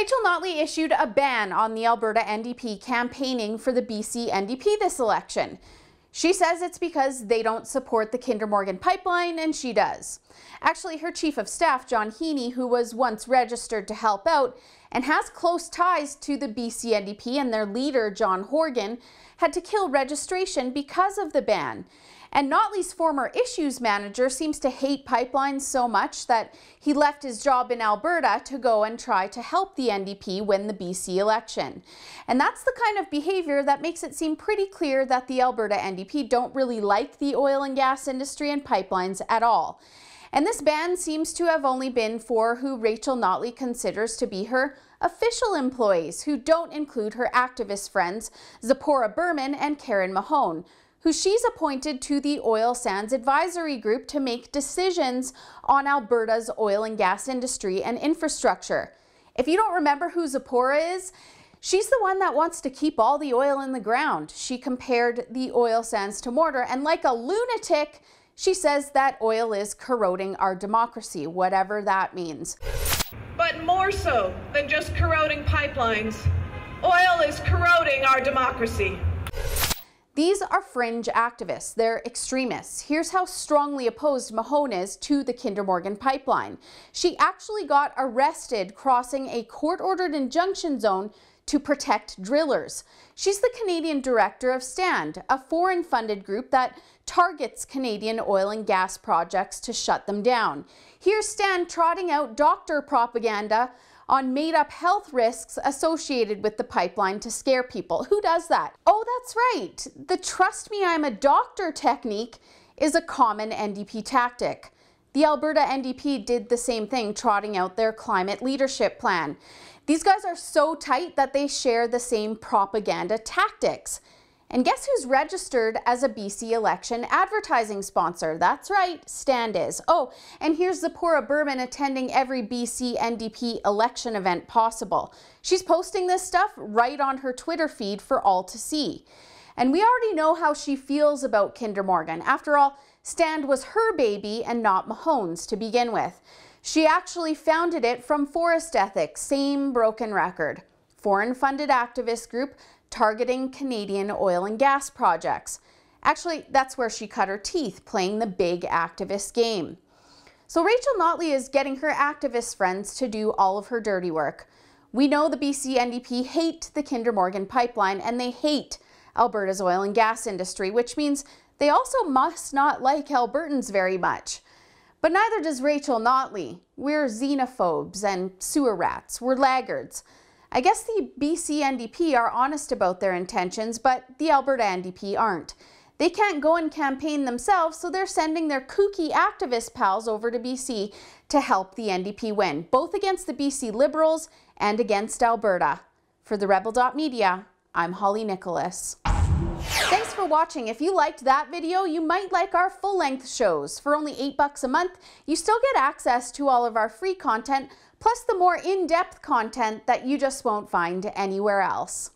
Rachel Notley issued a ban on the Alberta NDP campaigning for the BC NDP this election. She says it's because they don't support the Kinder Morgan pipeline, and she does. Actually, her chief of staff, John Heaney, who was once registered to help out and has close ties to the BC NDP and their leader, John Horgan, had to kill registration because of the ban. And Notley's former issues manager seems to hate pipelines so much that he left his job in Alberta to go and try to help the NDP win the BC election. And that's the kind of behavior that makes it seem pretty clear that the Alberta NDP don't really like the oil and gas industry and pipelines at all. And this ban seems to have only been for who Rachel Notley considers to be her official employees, who don't include her activist friends Zipporah Berman and Karen Mahone, who she's appointed to the Oil Sands Advisory Group to make decisions on Alberta's oil and gas industry and infrastructure. If you don't remember who Zipporah is, she's the one that wants to keep all the oil in the ground. She compared the oil sands to mortar, and like a lunatic, she says that oil is corroding our democracy, whatever that means. But more so than just corroding pipelines, oil is corroding our democracy. These are fringe activists. They're extremists. Here's how strongly opposed Mahone is to the Kinder Morgan pipeline. She actually got arrested crossing a court-ordered injunction zone to protect drillers. She's the Canadian director of STAND, a foreign-funded group that targets Canadian oil and gas projects to shut them down. Here's STAND trotting out doctor propaganda on made-up health risks associated with the pipeline to scare people. Who does that? Oh, that's right. The "trust me, I'm a doctor" technique is a common NDP tactic. The Alberta NDP did the same thing, trotting out their climate leadership plan. These guys are so tight that they share the same propaganda tactics. And guess who's registered as a BC election advertising sponsor? That's right, STAND is. Oh, and here's Zipporah Berman attending every BC NDP election event possible. She's posting this stuff right on her Twitter feed for all to see. And we already know how she feels about Kinder Morgan. After all, STAND was her baby and not Mahone's to begin with. She actually founded it from forest ethics, same broken record. Foreign-funded activist group targeting Canadian oil and gas projects. Actually, that's where she cut her teeth, playing the big activist game. So Rachel Notley is getting her activist friends to do all of her dirty work. We know the BC NDP hate the Kinder Morgan pipeline, and they hate Alberta's oil and gas industry, which means they also must not like Albertans very much. But neither does Rachel Notley. We're xenophobes and sewer rats. We're laggards. I guess the BC NDP are honest about their intentions, but the Alberta NDP aren't. They can't go and campaign themselves, so they're sending their kooky activist pals over to BC to help the NDP win, both against the BC Liberals and against Alberta. For the Rebel.media, I'm Holly Nicholas. Thanks for watching. If you liked that video, you might like our full-length shows. For only $8 a month, you still get access to all of our free content, plus the more in-depth content that you just won't find anywhere else.